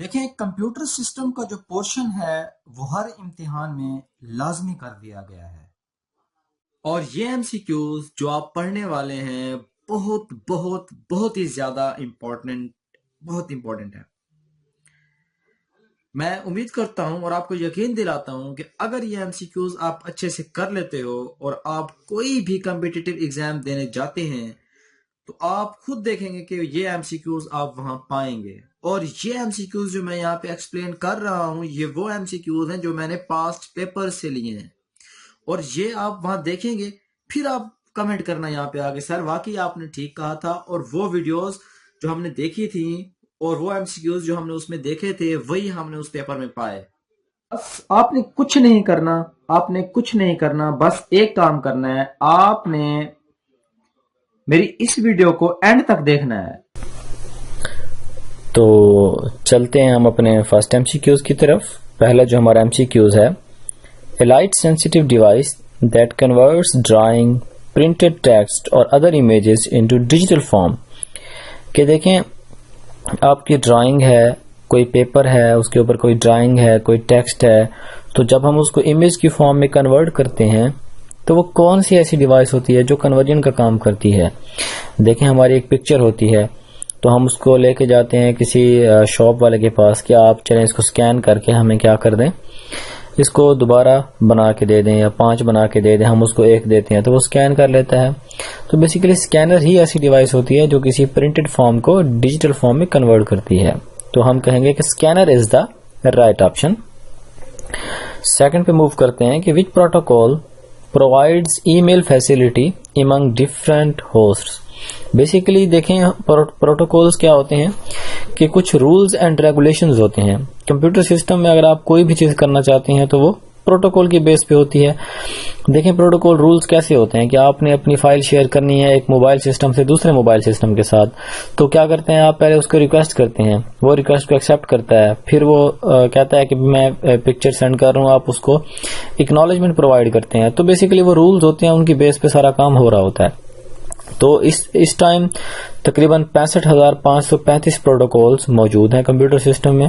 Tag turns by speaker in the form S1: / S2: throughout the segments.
S1: دیکھیں computer system کا جو پورشن ہے وہ ہر امتحان میں لازمی کر دیا گیا ہے، اور یہ ایم سی کیوز جو آپ پڑھنے والے ہیں بہت بہت بہت ہی زیادہ امپورٹنٹ ہے۔ میں امید کرتا ہوں اور آپ کو یقین دلاتا ہوں کہ اگر یہ ایم سی کیوز آپ اچھے سے کر لیتے ہو اور آپ کوئی بھی کمپیٹیٹیو ایگزام دینے جاتے ہیں تو آپ خود دیکھیں گے کہ یہ ایم سی کیوز آپ وہاں پائیں گے، اور یہ ایم سی کیوز جو میں یہاں پہ ایکسپلین کر رہا ہوں یہ وہ ایم سی کیوز ہیں جو میں نے پاسٹ پیپر سے لیے ہیں، اور یہ آپ وہاں دیکھیں گے، پھر آپ کمنٹ کرنا یہاں پہ آگے سر واقعی آپ نے ٹھیک کہا تھا، اور وہ ویڈیوز جو ہم نے دیکھی تھی اور وہ ایم سی کیوز جو ہم نے اس میں دیکھے تھے وہی ہم نے اس پیپر میں پائے۔ بس آپ نے کچھ نہیں کرنا، بس ایک کام کرنا ہے، آپ نے میری اس ویڈیو کو اینڈ تک دیکھنا ہے۔
S2: تو چلتے ہیں ہم اپنے فرسٹ ایم سی کیوز کی طرف۔ پہلا جو ہمارا ایم سی کیوز ہے، A light sensitive device that converts drawing, printed text اور other images into digital form۔ کہ دیکھیں آپ کی ڈرائنگ ہے، کوئی پیپر ہے، اس کے اوپر کوئی ڈرائنگ ہے، کوئی ٹیکسٹ ہے، تو جب ہم اس کو امیج کی فارم میں کنورٹ کرتے ہیں تو وہ کون سی ایسی ڈیوائس ہوتی ہے جو کنورژن کا کام کرتی ہے؟ دیکھیں ہماری ایک پکچر ہوتی ہے تو ہم اس کو لے کے جاتے ہیں کسی شاپ والے کے پاس کہ آپ چلیں اس کو سکین کر کے ہمیں کیا کر دیں، اس کو دوبارہ بنا کے دے دیں یا 5 بنا کے دے دیں، ہم اس کو 1 دیتے ہیں تو وہ سکین کر لیتا ہے۔ تو بیسیکلی سکینر ہی ایسی ڈیوائس ہوتی ہے جو کسی پرنٹڈ فارم کو ڈیجیٹل فارم میں کنورٹ کرتی ہے، تو ہم کہیں گے کہ scanner is the right option. Second پہ موو کرتے ہیں کہ which protocol provides email facility among different hosts۔ Basically دیکھیں پروٹوکولز کیا ہوتے ہیں کہ کچھ رولز اینڈ ریگولیشنز ہوتے ہیں کمپیوٹر سسٹم میں۔ اگر آپ کوئی بھی چیز کرنا چاہتے ہیں تو وہ پروٹوکول کی بیس پہ ہوتی ہے۔ دیکھیں پروٹوکول رولز کیسے ہوتے ہیں کہ آپ نے اپنی فائل شیئر کرنی ہے ایک موبائل سسٹم سے دوسرے موبائل سسٹم کے ساتھ، تو کیا کرتے ہیں آپ پہلے اس کو ریکویسٹ کرتے ہیں، وہ ریکویسٹ کو ایکسیپٹ کرتا ہے، پھر وہ کہتا ہے کہ میں پکچر سینڈ کر رہا ہوں، آپ اس کو اکنالجمنٹ پرووائڈ کرتے ہیں۔ تو بیسیکلی وہ رولز ہوتے ہیں، ان کی بیس پہ سارا کام ہو رہا ہوتا ہے۔ تو اس ٹائم تقریباً 65,535 پروٹوکولز موجود ہیں کمپیوٹر سسٹم میں۔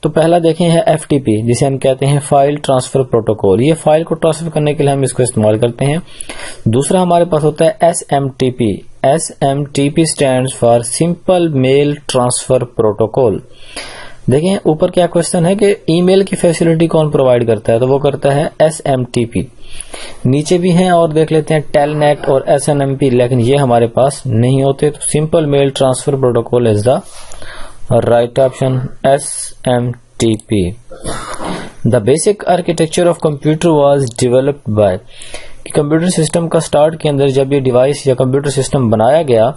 S2: تو پہلا دیکھیں ہے ایف ٹی پی، جسے ہم کہتے ہیں فائل ٹرانسفر پروٹوکول، یہ فائل کو ٹرانسفر کرنے کے لیے ہم اس کو استعمال کرتے ہیں۔ دوسرا ہمارے پاس ہوتا ہے S M T P. S M T P stands for simple mail transfer protocol. دیکھیں اوپر کیا کوشچن ہے کہ ای میل کی فیسلٹی کون پرووائڈ کرتا ہے، تو وہ کرتا ہے ایس ایم ٹی پی۔ نیچے بھی ہیں اور دیکھ لیتے ہیں ٹیل نیٹ اور ایس این ایم پی، لیکن یہ ہمارے پاس نہیں ہوتے، تو simple mail transfer protocol is the right option, S M T P. The basic architecture of computer was developed by, کہ کمپیوٹر سسٹم کا سٹارٹ کے اندر جب یہ ڈیوائس یا کمپیوٹر سسٹم بنایا گیا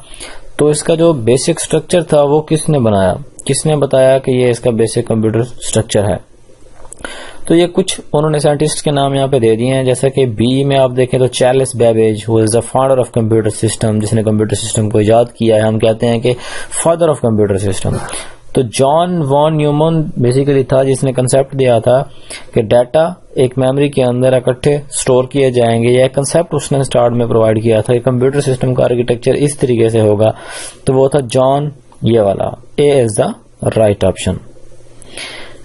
S2: تو اس کا جو بیسک سٹرکچر تھا وہ کس نے بنایا، کس نے بتایا کہ یہ اس کا بیسک کمپیوٹر سٹرکچر ہے؟ تو یہ کچھ انہوں نے سائنٹسٹ کے نام یہاں پہ دے دیے ہیں، جیسا کہ بی میں آپ دیکھیں تو Charles Babbage who is the founder of computer system, جس نے کمپیوٹر سسٹم کو ایجاد کیا ہے، ہم کہتے ہیں کہ فادر آف کمپیوٹر سسٹم۔ تو جان وان نیومن بیسیکلی تھا جس نے کنسیپٹ دیا تھا کہ ڈیٹا ایک میموری کے اندر اکٹھے سٹور کیے جائیں گے، یہ کنسیپٹ اس نے سٹارٹ میں پرووائڈ کیا تھا کہ کمپیوٹر سسٹم کا آرکیٹیکچر اس طریقے سے ہوگا، تو وہ تھا جان، یہ والا اے از دا رائٹ آپشن۔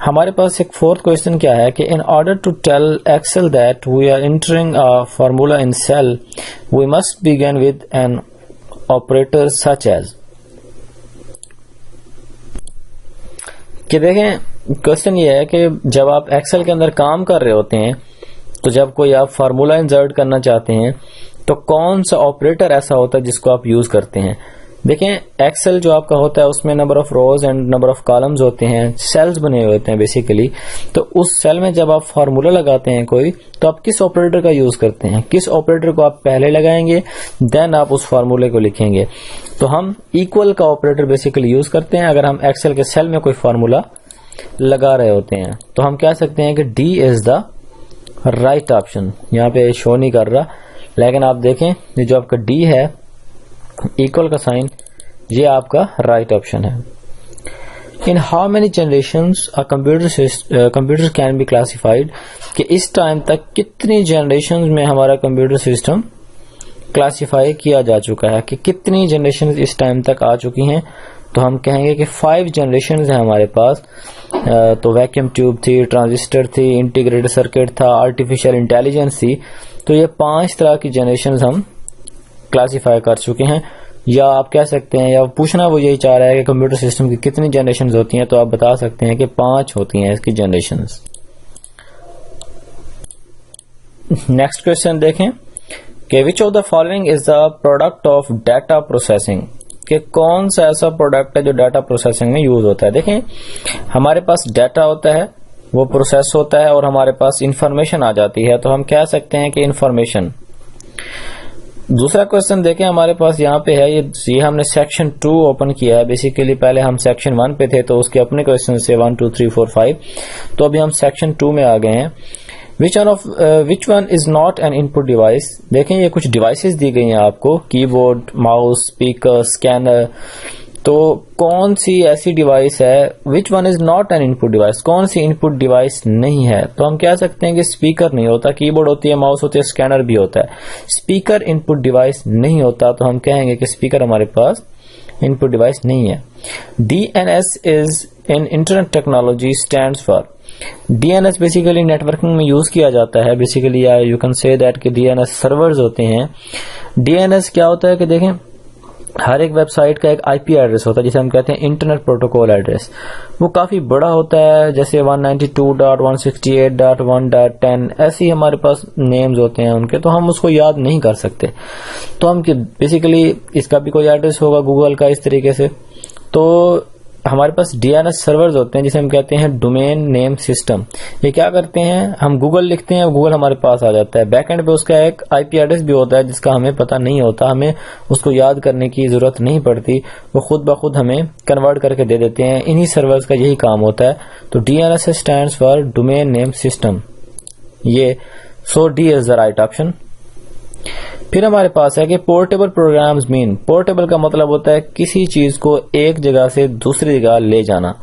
S2: ہمارے پاس ایک فورتھ کوشچن کیا ہے کہ in order to tell Excel that we are entering a formula in cell we must begin with an operator such as. کہ دیکھیں کوشچن یہ ہے کہ جب آپ ایکسل کے اندر کام کر رہے ہوتے ہیں تو جب کوئی آپ فارمولا انسرٹ کرنا چاہتے ہیں تو کون سا آپریٹر ایسا ہوتا ہے جس کو آپ یوز کرتے ہیں؟ دیکھیں ایکسل جو آپ کا ہوتا ہے اس میں number of rows and number of columns ہوتے ہیں، سیلز بنے ہوئے ہوتے ہیں بیسیکلی، تو اس سیل میں جب آپ فارمولا لگاتے ہیں کوئی تو آپ کس آپریٹر کا یوز کرتے ہیں، کس آپریٹر کو آپ پہلے لگائیں گے دین آپ اس فارمولے کو لکھیں گے، تو ہم ایکول کا آپریٹر بیسیکلی یوز کرتے ہیں اگر ہم ایکسل کے سیل میں کوئی فارمولا لگا رہے ہوتے ہیں۔ تو ہم کہہ سکتے ہیں کہ D is the right option, یہاں پہ شو نہیں کر رہا لیکن آپ دیکھیں یہ جو آپ کا ڈی ہے ایکول کا سائن، یہ آپ کا رائٹ آپشن ہے۔ In how many generations computer can be classified, کہ اس ٹائم تک کتنی جنریشنز میں ہمارا کمپیوٹر سسٹم کلاسیفائی کیا جا چکا ہے، کہ کتنی جنریشنز اس ٹائم تک آ چکی ہیں، تو ہم کہیں گے کہ 5 جنریشنز ہیں ہمارے پاس تو ویکیوم ٹیوب تھی, ٹرانزسٹر تھی, انٹیگریٹڈ سرکٹ تھا, آرٹیفیشیل انٹیلیجنس تھی. تو یہ 5 طرح کی جنریشنز ہم کلاسیفائی کر چکے ہیں. یا آپ کہہ سکتے ہیں, یا پوچھنا وہ یہی چاہ رہا ہے کہ کمپیوٹر سسٹم کی کتنی جنریشنز ہوتی ہیں, تو آپ بتا سکتے ہیں کہ 5 ہوتی ہیں اس کی جنریشنز. نیکسٹ کوشچن دیکھیں کہ which of the following is the product of data processing, کہ کون سا ایسا پروڈکٹ ہے جو ڈیٹا پروسیسنگ میں یوز ہوتا ہے. دیکھیں ہمارے پاس ڈیٹا ہوتا ہے, وہ پروسیس ہوتا ہے, اور ہمارے پاس انفارمیشن آ جاتی ہے, تو ہم کہہ سکتے ہیں کہ انفارمیشن. دوسرا کوشچن دیکھیں ہمارے پاس یہاں پہ ہے, یہ ہم نے سیکشن 2 اوپن کیا ہے. بیسیکلی پہلے ہم سیکشن 1 پہ تھے, تو اس کے اپنے کوشچن سے 1 2 3 4 5, تو ابھی ہم سیکشن 2 میں آ گئے ہیں. which one is not an input device. دیکھیں یہ کچھ ڈیوائسز دی گئی ہیں آپ کو, کی بورڈ, ماؤس, اسپیکر, اسکینر. تو کون سی ایسی ڈیوائس ہے which one is not an input device, کون سی ان پٹ ڈیوائس نہیں ہے. تو ہم کہہ سکتے ہیں کہ اسپیکر نہیں ہوتا, کی بورڈ ہوتی ہے, ماؤس ہوتی ہے, اسکینر بھی ہوتا ہے. اسپیکر ان پٹ ڈیوائس نہیں ہوتا, تو ہم کہیں گے کہ اسپیکر ہمارے پاس ان پٹ ڈیوائس نہیں ہے. DNS is in internet technology stands for. DNS basically networking میں یوز کیا جاتا ہے. Basically you can say that کہ DNS سرورز ہوتے ہیں. DNS کیا ہوتا ہے کہ دیکھیں ہر ایک ویب سائٹ کا ایک IP ایڈریس ہوتا ہے, جسے ہم کہتے ہیں انٹرنیٹ پروٹوکول ایڈریس. وہ کافی بڑا ہوتا ہے, جیسے 192.168.1.10 ایسی ہمارے پاس نیمز ہوتے ہیں ان کے, تو ہم اس کو یاد نہیں کر سکتے. تو ہم بیسیکلی اس کا بھی کوئی ایڈریس ہوگا گوگل کا اس طریقے سے. تو ہمارے پاس DNS سرورز ہوتے ہیں جسے ہم کہتے ہیں ڈومین نیم سسٹم. یہ کیا کرتے ہیں, ہم گوگل لکھتے ہیں, گوگل ہمارے پاس آ جاتا ہے. بیک اینڈ پہ اس کا ایک IP ایڈریس بھی ہوتا ہے جس کا ہمیں پتہ نہیں ہوتا, ہمیں اس کو یاد کرنے کی ضرورت نہیں پڑتی, وہ خود بخود ہمیں کنورٹ کر کے دے دیتے ہیں. انہی سرورز کا یہی کام ہوتا ہے. تو DNS stands for domain name system. یہ سو D is the right option. پھر ہمارے پاس ہے کہ پورٹیبل پروگرامز مین. پورٹیبل کا مطلب ہوتا ہے کسی چیز کو ایک جگہ سے دوسری جگہ لے جانا,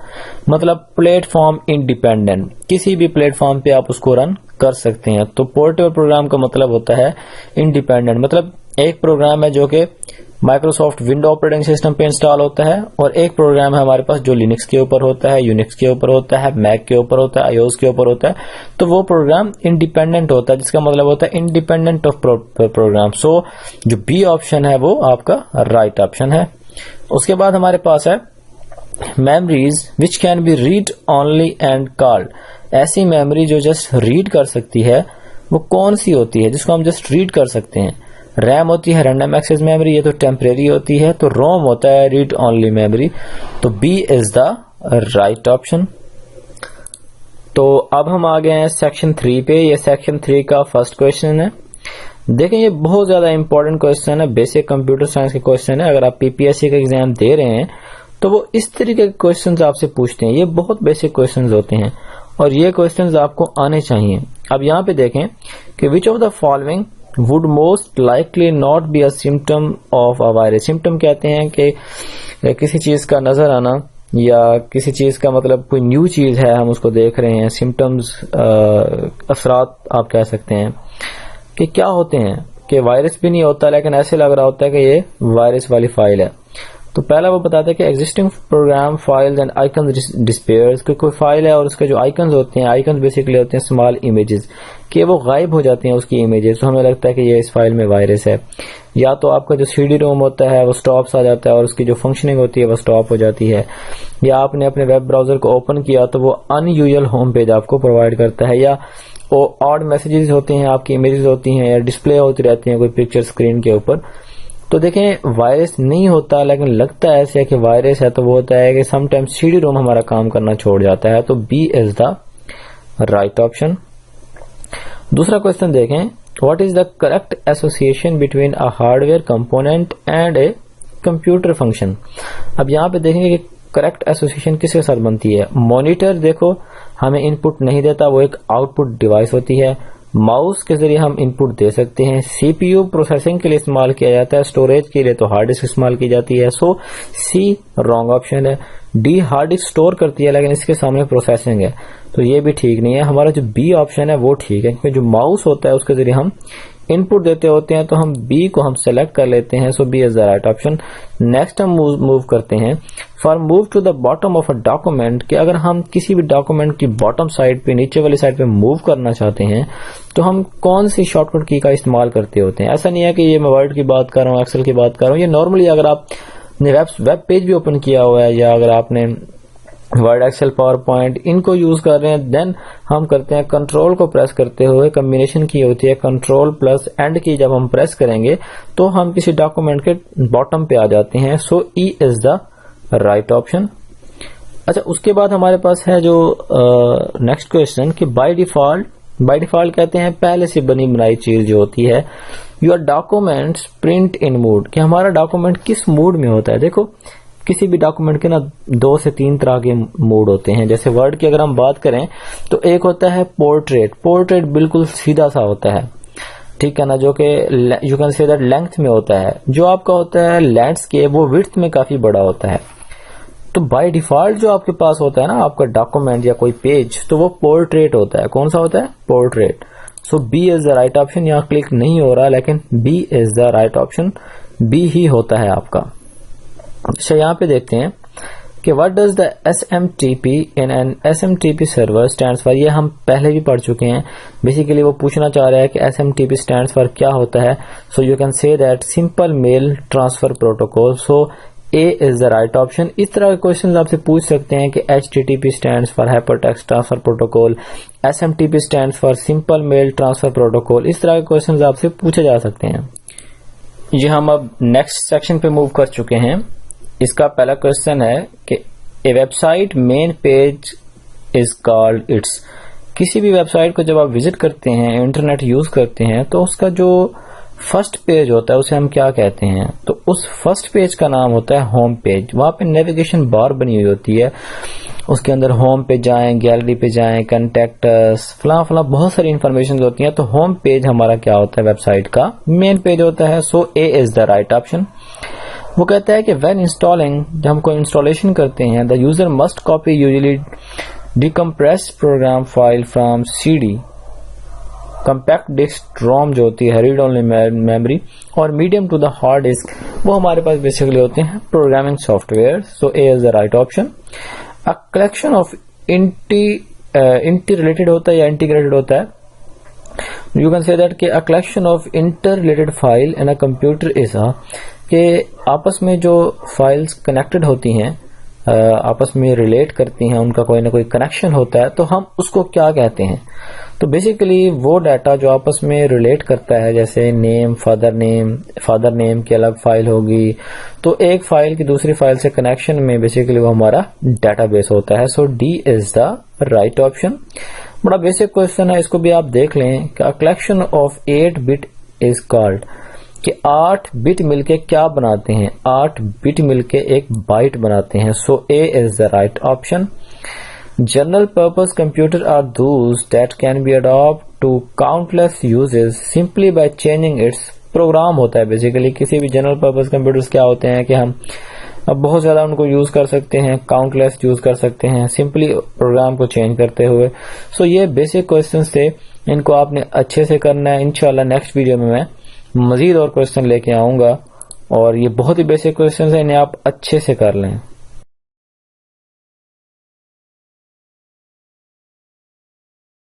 S2: مطلب پلیٹ فارم انڈیپینڈنٹ, کسی بھی پلیٹ فارم پہ آپ اس کو رن کر سکتے ہیں. تو پورٹیبل پروگرام کا مطلب ہوتا ہے انڈیپینڈنٹ, مطلب ایک پروگرام ہے جو کہ مائکروسافٹ ونڈو آپریٹنگ سسٹم پہ انسٹال ہوتا ہے, اور ایک پروگرام ہے ہمارے پاس جو لینکس کے اوپر ہوتا ہے, یونکس کے اوپر ہوتا ہے, میک کے اوپر ہوتا ہے, iOS کے اوپر ہوتا ہے. تو وہ پروگرام انڈیپینڈنٹ ہوتا ہے, جس کا مطلب ہوتا ہے انڈیپینڈنٹ آف پروگرام. سو جو B آپشن ہے وہ آپ کا رائٹ آپشن ہے. اس کے بعد ہمارے پاس ہے memories which can be read only and called. ایسی میموری جو جسٹ ریڈ کر سکتی ہے, وہ کون سی ہوتی ہے جس کو ہم جسٹ ریڈ کر سکتے ہیں. ریم ہوتی ہے رینڈم ایکسس میموری, یہ تو ٹیمپریری ہوتی ہے. تو روم ہوتا ہے ریڈ اونلی میموری. تو B is the right option. تو اب ہم آ گئے ہیں سیکشن 3 پہ. یہ سیکشن 3 کا فرسٹ کوشچن ہے. دیکھیں یہ بہت زیادہ امپورٹنٹ کوشچن ہے, بیسک کمپیوٹر سائنس کے کوشچن ہے. اگر آپ PPSC کا ایگزام دے رہے ہیں تو وہ اس طریقے کے کوشچنز آپ سے پوچھتے ہیں. یہ بہت بیسک کوشچنز ہوتے ہیں, اور یہ کوشچنز آپ کو آنے چاہیے. اب یہاں پہ دیکھیں کہ which of the following would most likely not be a symptom of a virus. Symptom کہتے ہیں کہ کسی چیز کا نظر آنا, یا کسی چیز کا مطلب کوئی نیو چیز ہے ہم اس کو دیکھ رہے ہیں. سمٹمز اثرات آپ کہہ سکتے ہیں کہ کیا ہوتے ہیں, کہ وائرس بھی نہیں ہوتا لیکن ایسے لگ رہا ہوتا ہے کہ یہ وائرس والی فائل ہے. تو پہلا وہ بتاتا ہے کہ existing program files and icons disappears, کہ کوئی فائل ہے اور اس کے جو آئیکنز ہوتے ہیں, آئیکنز بیسیکلی ہوتے ہیں اسمال امیجز, کہ وہ غائب ہو جاتی ہیں اس کی امیجز. تو ہمیں لگتا ہے کہ یہ اس فائل میں وائرس ہے. یا تو آپ کا جو CD روم ہوتا ہے وہ سٹاپس آ جاتا ہے, اور اس کی جو فنکشننگ ہوتی ہے وہ سٹاپ ہو جاتی ہے. یا آپ نے اپنے ویب براؤزر کو اوپن کیا تو وہ ان یوزل ہوم پیج آپ کو پرووائڈ کرتا ہے. یا آڈ میسیجز ہوتے ہیں, آپ کی امیجز ہوتی ہیں, یا ڈسپلے ہوتی رہتی ہیں کوئی پکچر اسکرین کے اوپر. تو دیکھیں وائرس نہیں ہوتا لیکن لگتا ہے ایسے کہ وائرس ہے. تو وہ ہوتا ہے کہ سم ٹائم CD روم ہمارا کام کرنا چھوڑ جاتا ہے. تو B is the right option. دوسرا کوشچن دیکھیں, what is the correct association between a hard where component and a computer function. اب یہاں پہ دیکھیں گے کہ کریکٹ ایسوسیشن کس کے ساتھ بنتی ہے. مانیٹر دیکھو ہمیں ان پٹ نہیں دیتا, وہ ایک آؤٹ پٹ ڈیوائس ہوتی ہے. ماؤس کے ذریعے ہم ان پٹ دے سکتے ہیں. CPU پروسیسنگ کے لیے استعمال کیا جاتا ہے, اسٹوریج کے لیے تو ہارڈ ڈسک استعمال کی جاتی ہے. سو C رانگ آپشن ہے. D ہارڈ ڈسک اسٹور کرتی ہے لیکن اس کے سامنے پروسیسنگ ہے, تو یہ بھی ٹھیک نہیں ہے. ہمارا جو B آپشن ہے وہ ٹھیک ہے, کیونکہ جو ماؤس ہوتا ہے اس کے ذریعے ہم input دیتے ہوتے ہیں تو ہم B کو ہم select کر لیتے ہیں. So B is the right option. Next ہم move کرتے ہیں. For move to the bottom of a document, کہ اگر ہم کسی بھی ڈاکومنٹ کی باٹم سائڈ پہ نیچے والی سائڈ پہ موو کرنا چاہتے ہیں تو ہم کون سی شارٹ کٹ کی کا استعمال کرتے ہوتے ہیں. ایسا نہیں ہے کہ یہ میں ورڈ کی بات کر رہا ہوں, ایکسل کی بات کر رہا ہوں. یہ نارملی اگر آپ نے ویب پیج بھی اوپن کیا ہوا ہے یا اگر آپ نے ورڈ, ایکسل, پاور پوائنٹ ان کو یوز کر رہے ہیں, دین ہم کرتے ہیں کنٹرول کو پریس کرتے ہوئے کمبینیشن کی ہوتی ہے کنٹرول پلس اینڈ کی. جب ہم پریس کریں گے تو ہم کسی ڈاکومنٹ کے باٹم پہ آ جاتے ہیں. سو ای از دا رائٹ آپشن. اچھا, اس کے بعد ہمارے پاس ہے جو نیکسٹ کوشچن کہ بائی ڈیفالٹ کہتے ہیں پہلے سے بنی بنائی چیز جو ہوتی ہے. Your documents print in mode, کہ ہمارا ڈاکومنٹ کس موڈ میں ہوتا ہے. دیکھو کسی بھی ڈاکومنٹ کے نا 2 سے 3 طرح کے موڈ ہوتے ہیں. جیسے ورڈ کی اگر ہم بات کریں تو ایک ہوتا ہے پورٹریٹ بالکل سیدھا سا ہوتا ہے, ٹھیک ہے نا, جو کہ you can say that length میں ہوتا ہے. جو آپ کا ہوتا ہے لینڈسکیپ وہ وڈتھ میں کافی بڑا ہوتا ہے. تو بائی ڈیفالٹ جو آپ کے پاس ہوتا ہے نا آپ کا ڈاکومنٹ یا کوئی پیج, تو وہ پورٹریٹ ہوتا ہے. کون سا ہوتا ہے؟ Portrait. So B is the right option. یہاں کلک نہیں ہو رہا لیکن B is the right option, B ہی ہوتا ہے آپ کا. اچھا, یہاں پہ دیکھتے ہیں کہ what does the SMTP in an SMTP server stands for. یہ ہم پہلے بھی پڑھ چکے ہیں. بیسیکلی وہ پوچھنا چاہ رہا ہے کہ SMTP stands for کیا ہوتا ہے. So you can say that simple mail transfer protocol. So A is the right option. اس طرح کے کوشچنز آپ سے پوچھ سکتے ہیں کہ HTTP stands for Hypertext Transfer Protocol, SMTP stands for Simple Mail Transfer Protocol. اس طرح کے کوشچنز آپ سے پوچھے جا سکتے ہیں. یہ ہم اب نیکسٹ سیکشن پہ موو کر چکے ہیں. اس کا پہلا کوشچن ہے کہ a website main page is called its. کسی بھی ویب سائٹ کو جب آپ وزٹ کرتے ہیں, انٹرنیٹ یوز کرتے ہیں, تو اس کا جو فرسٹ پیج ہوتا ہے اسے ہم کیا کہتے ہیں؟ تو اس فرسٹ پیج کا نام ہوتا ہے ہوم پیج. وہاں پہ نیویگیشن بار بنی ہوئی ہوتی ہے, اس کے اندر ہوم پہ جائیں, گیلری پہ جائیں, کنٹیکٹس, فلاں بہت ساری انفارمیشن ہوتی ہیں. تو ہوم پیج ہمارا کیا ہوتا ہے؟ ویب سائٹ کا مین پیج ہوتا ہے. سو A is the right option. وہ کہتا ہے کہ وین انسٹالنگ, جب ہم کوئی انسٹالیشن کرتے ہیں, the user must copy usually decompressed program file from CD, compact disc ROM جو ہوتی ہے ریڈ اونلی میموری, اور medium to the hard disk, وہ ہمارے پاس بیسیکلی ہوتے ہیں programming software. So A is the right option. A collection of inter related ہوتا ہے یا انٹیگریٹڈ ہوتا ہے. یو کین سے دیٹ کہ a collection of inter related file in a computer is کہ آپس میں جو فائلز کنیکٹڈ ہوتی ہیں, آپس میں ریلیٹ کرتی ہیں, ان کا کوئی نہ کوئی کنیکشن ہوتا ہے, تو ہم اس کو کیا کہتے ہیں؟ تو بیسیکلی وہ ڈیٹا جو آپس میں ریلیٹ کرتا ہے, جیسے نیم, فادر نیم کی الگ فائل ہوگی, تو ایک فائل کی دوسری فائل سے کنیکشن میں بیسیکلی وہ ہمارا ڈیٹا بیس ہوتا ہے. So D is the right option. بڑا بیسک کوشچن ہے, اس کو بھی آپ دیکھ لیں کہ collection of 8 bit is called, کہ 8 بٹ مل کے کیا بناتے ہیں؟ 8 بٹ مل کے ایک بائٹ بناتے ہیں. So A is the right option. General purpose computer are those that can be adapt to countless uses simply by changing its program. ہوتا ہے بیسیکلی کسی بھی جنرل پرپز کمپیوٹرز کیا ہوتے ہیں کہ ہم اب بہت زیادہ ان کو یوز کر سکتے ہیں, کاؤنٹلیس یوز کر سکتے ہیں سمپلی پروگرام کو چینج کرتے ہوئے. سو یہ بیسک کوشچنز تھے, ان کو آپ نے اچھے سے کرنا ہے. انشاءاللہ نیکسٹ ویڈیو میں مزید اور کوشچن لے کے آؤں گا, اور یہ بہت ہی بیسک کوشچنز ہیں, انہیں آپ اچھے سے کر لیں.